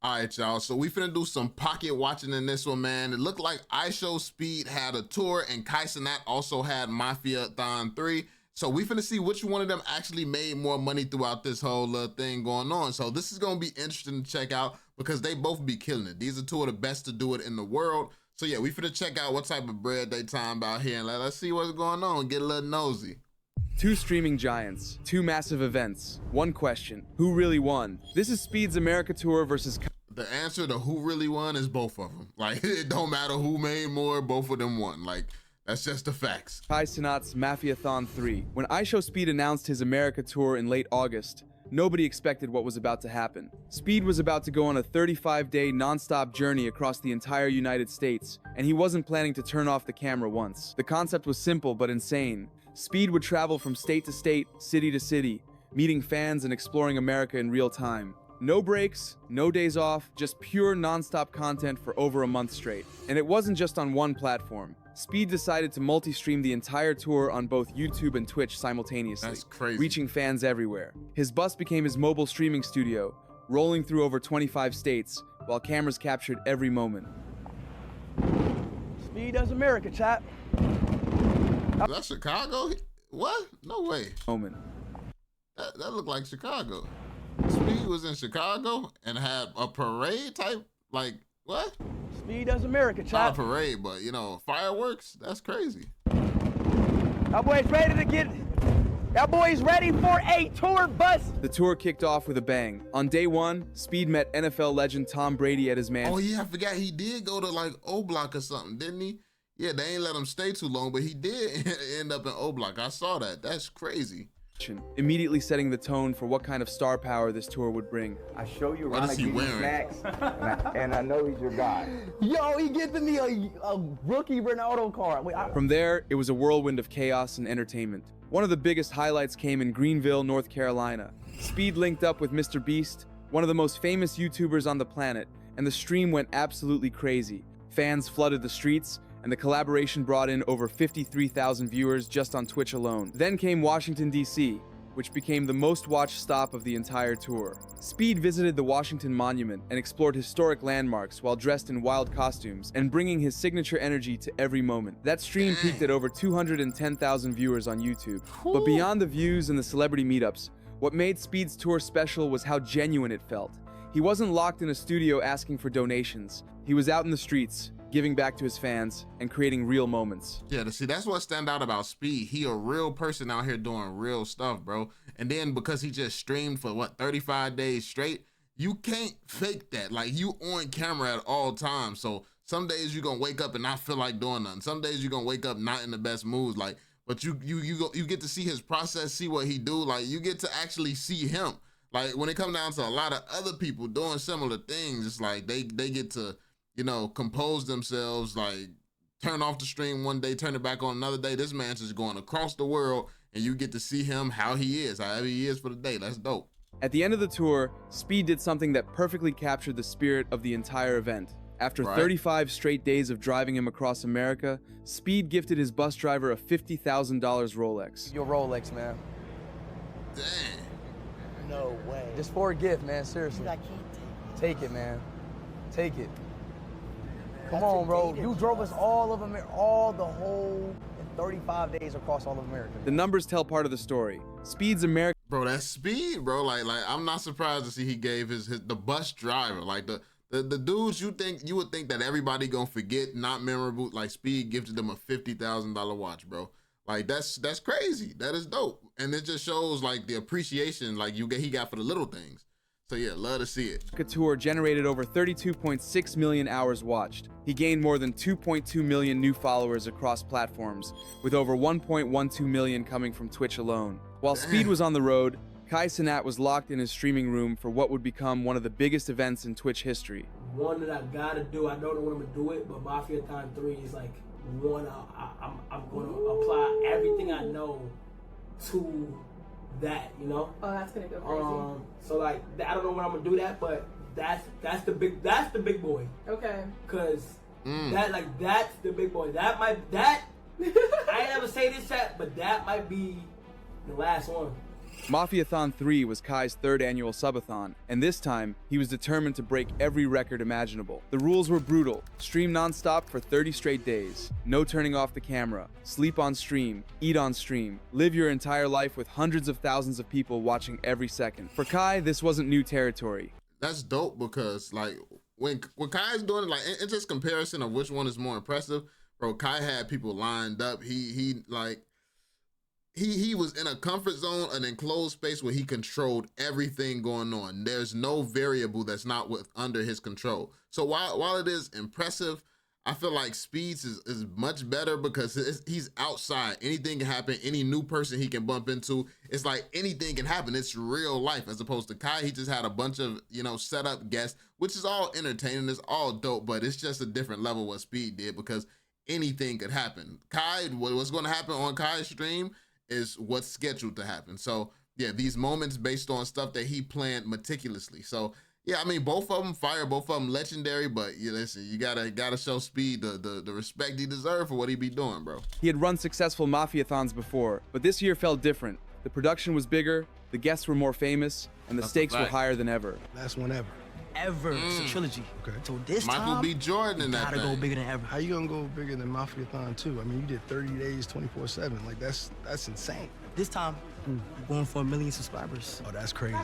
All right, y'all. So we finna do some pocket watching in this one, man. It looked like IShowSpeed had a tour and Cenat also had Mafiathon 3. So we finna see which one of them actually made more money throughout this whole thing going on. So this is gonna be interesting to check out because they both be killing it. These are two of the best to do it in the world. So yeah, we finna check out what type of bread they talking about here and let's see what's going on. Get a little nosy. Two streaming giants, two massive events. One question, who really won? This is Speed's America Tour versus... The answer to who really won is both of them. Like, it don't matter who made more, both of them won. Like, that's just the facts. Cenat's Mafiathon 3. When IShowSpeed announced his America Tour in late August, nobody expected what was about to happen. Speed was about to go on a 35-day non-stop journey across the entire United States, and he wasn't planning to turn off the camera once. The concept was simple but insane. Speed would travel from state to state, city to city, meeting fans and exploring America in real time. No breaks, no days off, just pure non-stop content for over a month straight. And it wasn't just on one platform. Speed decided to multi-stream the entire tour on both YouTube and Twitch simultaneously, That's crazy. Reaching fans everywhere. His bus became his mobile streaming studio, rolling through over 25 states, while cameras captured every moment. Speed does America, chap. That's Chicago? What? No way. Moment. That looked like Chicago. Speed was in Chicago and had a parade type, like, what? Speed does America, Not chap. a parade, but, you know, fireworks? That's crazy. That boy's ready to get... That boy's ready for a tour bus. The tour kicked off with a bang. On day one, Speed met NFL legend Tom Brady at his mansion. Oh, yeah, I forgot he did go to, like, O-Block or something, didn't he? Yeah, they ain't let him stay too long, but he did end up in O-Block. I saw that. That's crazy. Immediately setting the tone for what kind of star power this tour would bring. I show you What around, is I he give you wearing? snacks, and I know he's your guy. Yo, he giving me a rookie Ronaldo card. Wait, From there, it was a whirlwind of chaos and entertainment. One of the biggest highlights came in Greenville, North Carolina. Speed linked up with Mr. Beast, one of the most famous YouTubers on the planet, and the stream went absolutely crazy. Fans flooded the streets, and the collaboration brought in over 53,000 viewers just on Twitch alone. Then came Washington, D.C., which became the most watched stop of the entire tour. Speed visited the Washington Monument and explored historic landmarks while dressed in wild costumes and bringing his signature energy to every moment. That stream peaked at over 210,000 viewers on YouTube. But beyond the views and the celebrity meetups, what made Speed's tour special was how genuine it felt. He wasn't locked in a studio asking for donations. He was out in the streets, giving back to his fans and creating real moments. Yeah, see, that's what stand out about Speed. He a real person out here doing real stuff, bro. And then because he just streamed for, what, 35 days straight, you can't fake that. Like, you on camera at all times. So some days you're going to wake up and not feel like doing nothing. Some days you're going to wake up not in the best mood. Like, but you get to see his process, see what he do. Like, you get to actually see him. Like, when it comes down to a lot of other people doing similar things, it's like they get to, you know, compose themselves, like turn off the stream one day, turn it back on another day. This man's just going across the world and you get to see him how he is, however he is for the day. That's dope. At the end of the tour, Speed did something that perfectly captured the spirit of the entire event. After 35 straight days of driving him across America, Speed gifted his bus driver a $50,000 Rolex. your Rolex, man. Damn. No way. Just for a gift, man. Seriously. I can't Take it, man. Take it. Come on, bro. You drove us all of America, the whole 35 days across all of America. The numbers tell part of the story. Speed's America. Bro, that's Speed, bro. Like I'm not surprised to see he gave the bus driver, like the dudes you would think that everybody gonna forget, not memorable. Like Speed gifted them a $50,000 watch, bro. Like that's crazy. That is dope, and it just shows like the appreciation like he got for the little things. So yeah, love to see it. Tour generated over 32.6 million hours watched. He gained more than 2.2 million new followers across platforms, with over 1.12 million coming from Twitch alone. While Speed was on the road, Cenat was locked in his streaming room for what would become one of the biggest events in Twitch history. One that I gotta do, I don't know when I'm gonna do it, but Mafiathon 3 is like one I'm gonna apply everything I know to that, you know? Oh, that's gonna go crazy. So like, I don't know when I'm gonna do that, but that's the big boy. Okay. Cause that's the big boy. I ain't never say this chat, but that might be the last one. Mafiathon 3 was Kai's third annual subathon, and this time, he was determined to break every record imaginable. The rules were brutal. Stream non-stop for 30 straight days. No turning off the camera. Sleep on stream. Eat on stream. Live your entire life with hundreds of thousands of people watching every second. For Kai, this wasn't new territory. That's dope because, like, when Kai's doing it, like, in just comparison of which one is more impressive, bro, Kai had people lined up. He was in a comfort zone, an enclosed space where he controlled everything going on. There's no variable that's not under his control. So while it is impressive, I feel like Speed's is much better because he's outside. Anything can happen. Any new person he can bump into. It's like anything can happen. It's real life, as opposed to Kai. He just had a bunch of, set up guests, which is all entertaining. It's all dope, but it's just a different level what Speed did because anything could happen. Kai, what's going to happen on Kai's stream is what's scheduled to happen. So yeah, these moments based on stuff that he planned meticulously. So yeah, I mean, both of them fire, both of them legendary, but listen, you gotta show Speed the respect he deserves for what he be doing, bro. He had run successful Mafiathons before, but this year felt different. The production was bigger, the guests were more famous, and the stakes were higher than ever. Last one ever. It's a trilogy. Okay. So this Michael time, B. Jordan in that gotta thing. go bigger than ever. How you gonna go bigger than Mafiathon 2? I mean, you did 30 days, 24/7. Like, that's insane. This time, I'm going for 1 million subscribers. Oh, that's crazy.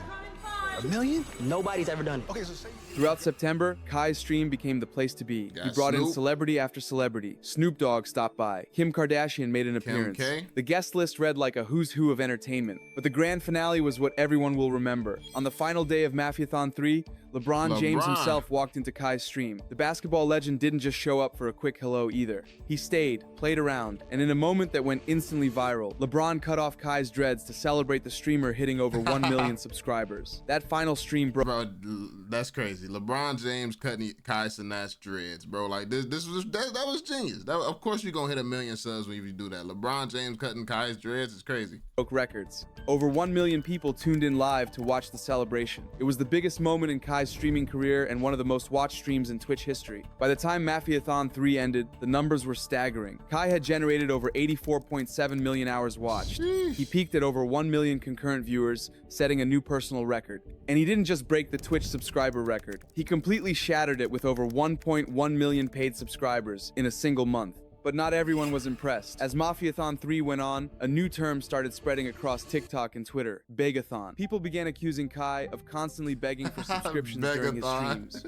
1 million? Nobody's ever done it. Okay, so say... Throughout September, Kai's stream became the place to be. Got He brought in Snoop. celebrity after celebrity. Snoop Dogg stopped by. Kim Kardashian made an appearance. K. The guest list read like a who's who of entertainment. But the grand finale was what everyone will remember. On the final day of Mafiathon 3, LeBron James himself walked into Kai's stream. The basketball legend didn't just show up for a quick hello either. He stayed, played around, and in a moment that went instantly viral, LeBron cut off Kai's dreads to celebrate the streamer hitting over 1 million subscribers. That final stream broke. Bro, that's crazy. LeBron James cutting Kai Cenat's dreads, bro. Like that was genius. Of course you're gonna hit 1 million subs when you do that. LeBron James cutting Kai's dreads is crazy. Broke records. Over 1 million people tuned in live to watch the celebration. It was the biggest moment in Kai's streaming career and one of the most watched streams in Twitch history. By the time Mafiathon 3 ended, the numbers were staggering. Kai had generated over 84.7 million hours watched. He peaked at over 1 million concurrent viewers, setting a new personal record. And he didn't just break the Twitch subscriber record. He completely shattered it with over 1.1 million paid subscribers in a single month. But not everyone was impressed. As Mafiathon 3 went on, a new term started spreading across TikTok and Twitter, Begathon. People began accusing Kai of constantly begging for subscriptions during his streams.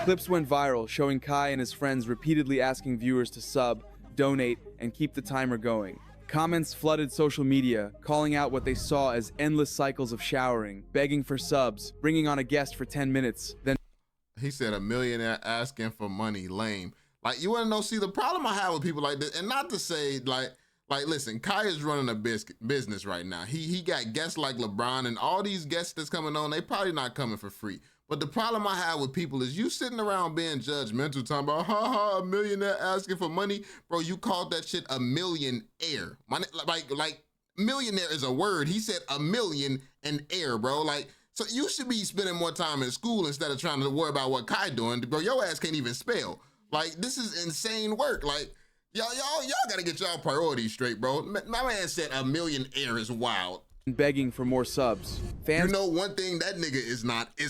Clips went viral, showing Kai and his friends repeatedly asking viewers to sub, donate, and keep the timer going. Comments flooded social media, calling out what they saw as endless cycles of showering, begging for subs, bringing on a guest for 10 minutes, then He said a millionaire asking for money, lame. Like, you wanna know, see, the problem I have with people like this, and not to say, like listen, Kai is running a business right now. He got guests like LeBron, and all these guests that's coming on, they probably not coming for free. But the problem I have with people is you sitting around being judgmental, talking about, a millionaire asking for money. Bro, you called that shit a millionaire. Like millionaire is a word. He said a million and air, bro. Like, so you should be spending more time in school instead of trying to worry about what Kai doing. Bro, your ass can't even spell. Like, this is insane work. Like, y'all gotta get y'all priorities straight, bro. My man said a million air is wild. begging for more subs. Fans, you know, one thing that nigga is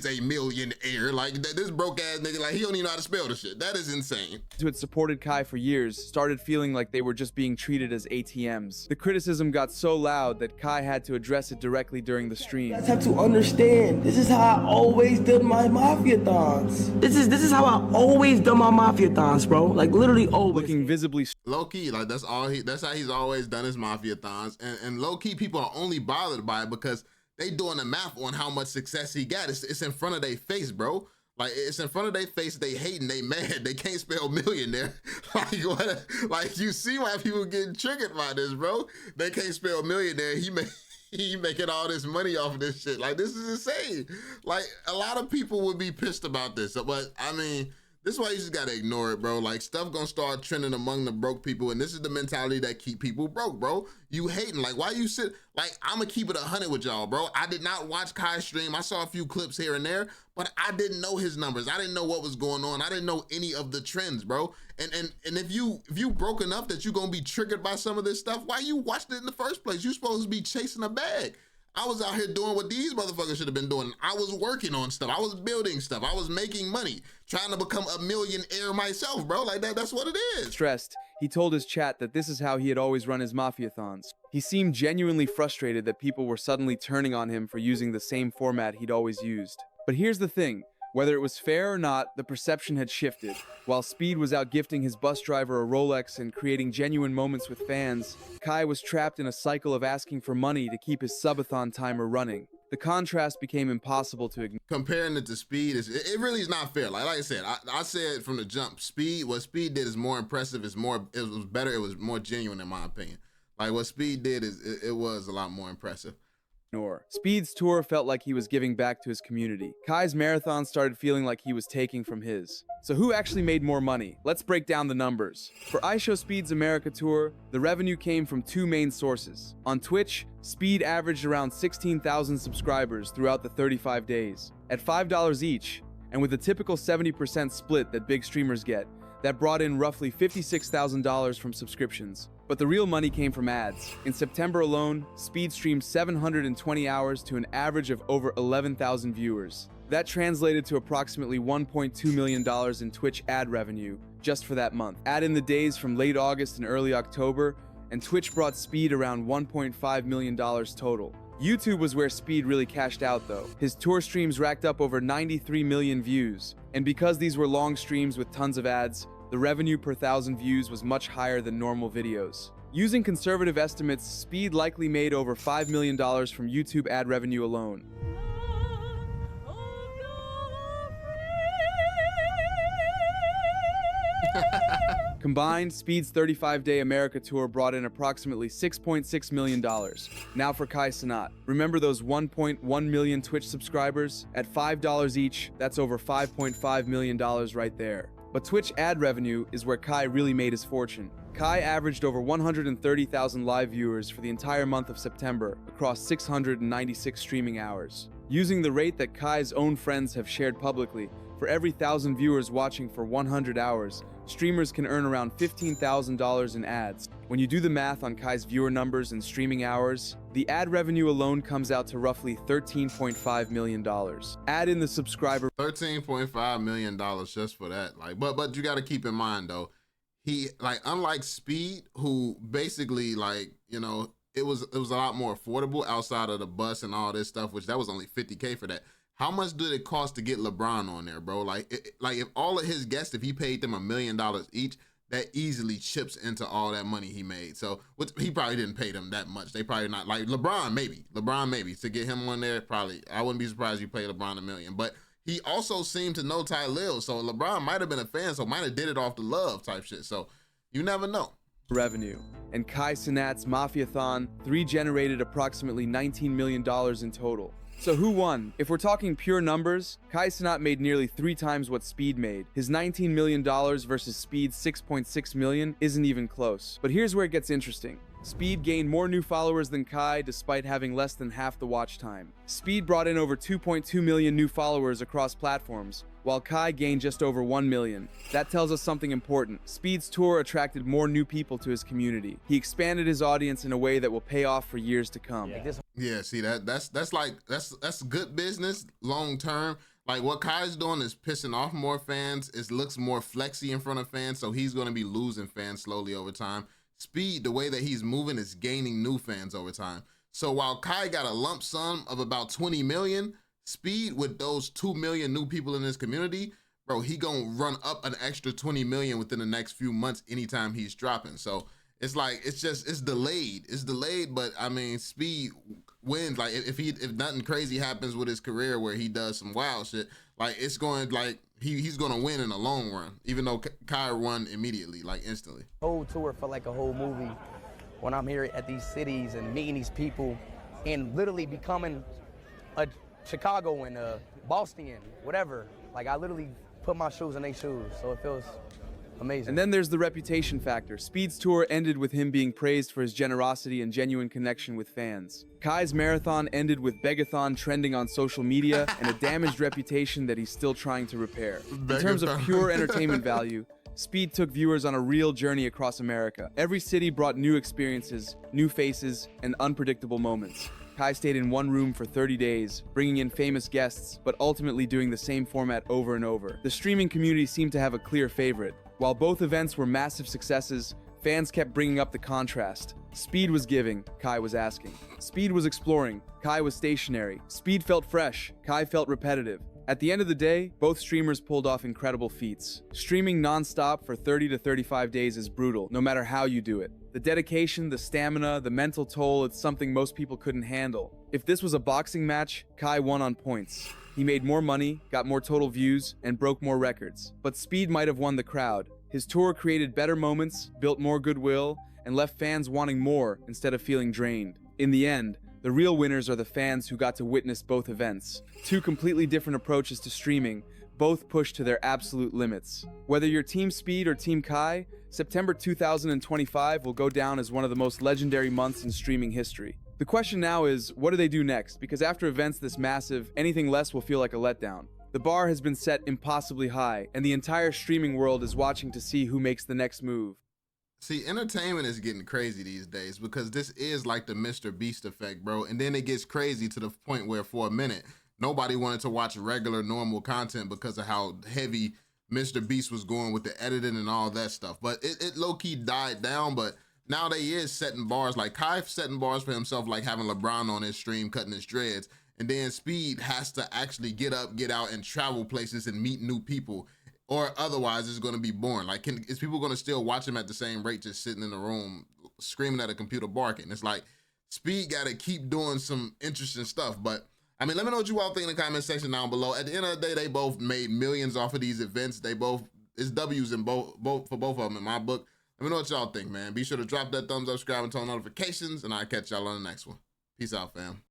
a millionaire. Like, this broke ass nigga, like, he don't even know how to spell the shit. That is insane. who had supported Kai for years started feeling like they were just being treated as ATMs. The criticism got so loud that Kai had to address it directly during the stream. You guys have to understand, this is how I always did my Mafiathons. This is how I always done my Mafiathons, bro. Like, literally always. Looking visibly Low key, like, that's how he's always done his Mafiathons. And low key, people are only bothered by it because they doing the math on how much success he got. It's in front of their face, bro. Like, it's in front of their face. They hating, they mad. They can't spell millionaire. Like, what? Like, you see why people getting triggered by this, bro? They can't spell millionaire. He making all this money off of this shit. Like, this is insane. Like, a lot of people would be pissed about this. But I mean, This is why you just gotta ignore it, bro. Like, stuff gonna start trending among the broke people, and this is the mentality that keep people broke, bro. You hating. Like, why you sit, like, I'ma keep it 100 with y'all, bro. I did not watch Kai's stream. I saw a few clips here and there, but I didn't know his numbers. I didn't know what was going on. I didn't know any of the trends, bro. And if you broke enough that you gonna be triggered by some of this stuff, why you watched it in the first place? You supposed to be chasing a bag. I was out here doing what these motherfuckers should have been doing. I was working on stuff. I was building stuff. I was making money, trying to become a millionaire myself, bro. Like, that's what it is. Stressed, he told his chat that this is how he had always run his Mafiathons. He seemed genuinely frustrated that people were suddenly turning on him for using the same format he'd always used. But here's the thing. Whether it was fair or not, the perception had shifted. While Speed was out gifting his bus driver a Rolex and creating genuine moments with fans, Kai was trapped in a cycle of asking for money to keep his subathon timer running. The contrast became impossible to ignore. Comparing it to Speed, it really is not fair. Like I said, I said from the jump, what Speed did is more impressive. It was better. It was more genuine in my opinion. Like what Speed did it was a lot more impressive. Speed's tour felt like he was giving back to his community. Kai's marathon started feeling like he was taking from his. So who actually made more money? Let's break down the numbers. For IShowSpeed's America tour, the revenue came from two main sources. On Twitch, Speed averaged around 16,000 subscribers throughout the 35 days. At $5 each, and with the typical 70% split that big streamers get, that brought in roughly $56,000 from subscriptions. But the real money came from ads. In September alone, Speed streamed 720 hours to an average of over 11,000 viewers. That translated to approximately $1.2 million in Twitch ad revenue just for that month. Add in the days from late August and early October, and Twitch brought Speed around $1.5 million total. YouTube was where Speed really cashed out though. His tour streams racked up over 93 million views, and because these were long streams with tons of ads, the revenue per 1,000 views was much higher than normal videos. Using conservative estimates, Speed likely made over $5 million from YouTube ad revenue alone. Combined, Speed's 35-day America tour brought in approximately $6.6 million. Now for Kai Cenat. Remember those 1.1 million Twitch subscribers? At $5 each, that's over $5.5 million right there. But Twitch ad revenue is where Kai really made his fortune. Kai averaged over 130,000 live viewers for the entire month of September across 696 streaming hours. Using the rate that Kai's own friends have shared publicly, for every 1,000 viewers watching for 100 hours, streamers can earn around $15,000 in ads. When you do the math on Kai's viewer numbers and streaming hours, the ad revenue alone comes out to roughly $13.5 million. Add in the subscriber. $13.5 million just for that. Like, but you got to keep in mind though, he, like, unlike Speed, who basically, like, you know, it was a lot more affordable outside of the bus and all this stuff, which that was only $50K for that. How much did it cost to get LeBron on there, bro? Like, if all of his guests, if he paid them $1 million each, that easily chips into all that money he made. So he probably didn't pay them that much. They probably not, like LeBron maybe to get him on there. Probably, I wouldn't be surprised if you paid LeBron $1 million. But he also seemed to know Ty Lil, so LeBron might have been a fan, so might have did it off the love type shit. So you never know. Revenue. And Kai Cenat's Mafiathon 3 generated approximately $19 million in total. So who won? If we're talking pure numbers, Kai Cenat made nearly 3 times what Speed made. His $19 million versus Speed's $6.6 million isn't even close. But here's where it gets interesting. Speed gained more new followers than Kai despite having less than half the watch time. Speed brought in over 2.2 million new followers across platforms, while Kai gained just over 1 million. That tells us something important. Speed's tour attracted more new people to his community. He expanded his audience in a way that will pay off for years to come. Yeah, see, that's good business long term. Like what Kai's doing is pissing off more fans. It looks more flexy in front of fans, so he's going to be losing fans slowly over time. Speed, the way that he's moving, is gaining new fans over time. So while Kai got a lump sum of about 20 million, Speed, with those 2 million new people in his community, bro, he gonna run up an extra 20 million within the next few months anytime he's dropping. So it's like, it's delayed. It's delayed, but I mean, Speed wins. Like if nothing crazy happens with his career where he does some wild shit, like it's going, like he's gonna win in the long run, even though Kai won immediately, like instantly. Whole tour felt like a whole movie when I'm here at these cities and meeting these people and literally becoming a Chicagoan, Bostonian, whatever. Like I literally put my shoes in their shoes, so it feels amazing. And then there's the reputation factor. Speed's tour ended with him being praised for his generosity and genuine connection with fans. Kai's marathon ended with Begathon trending on social media and a damaged reputation that he's still trying to repair. In terms of pure entertainment value, Speed took viewers on a real journey across America. Every city brought new experiences, new faces, and unpredictable moments. Kai stayed in one room for 30 days, bringing in famous guests, but ultimately doing the same format over and over. The streaming community seemed to have a clear favorite. While both events were massive successes, fans kept bringing up the contrast. Speed was giving, Kai was asking. Speed was exploring, Kai was stationary. Speed felt fresh, Kai felt repetitive. At the end of the day, both streamers pulled off incredible feats. Streaming non-stop for 30 to 35 days is brutal, no matter how you do it. The dedication, the stamina, the mental toll, it's something most people couldn't handle. If this was a boxing match, Kai won on points. He made more money, got more total views, and broke more records. But Speed might have won the crowd. His tour created better moments, built more goodwill, and left fans wanting more instead of feeling drained. In the end, the real winners are the fans who got to witness both events. Two completely different approaches to streaming, both pushed to their absolute limits. Whether you're Team Speed or Team Kai, September 2025 will go down as one of the most legendary months in streaming history. The question now is, what do they do next? Because after events this massive, anything less will feel like a letdown. The bar has been set impossibly high, and the entire streaming world is watching to see who makes the next move. See, entertainment is getting crazy these days because this is like the Mr. Beast effect, bro. And then it gets crazy to the point where for a minute, nobody wanted to watch regular, normal content because of how heavy Mr. Beast was going with the editing and all that stuff. But it low-key died down, but now they is setting bars. Like Kai setting bars for himself, like having LeBron on his stream, cutting his dreads. And then Speed has to actually get up, get out, and travel places and meet new people. Or otherwise, it's going to be boring. Like, is people going to still watch him at the same rate, just sitting in the room, screaming at a computer, barking? It's like, Speed got to keep doing some interesting stuff. But, I mean, let me know what you all think in the comment section down below. At the end of the day, they both made millions off of these events. It's W's in both for both of them in my book. Let me know what y'all think, man. Be sure to drop that thumbs up, subscribe, and turn on notifications, and I'll catch y'all on the next one. Peace out, fam.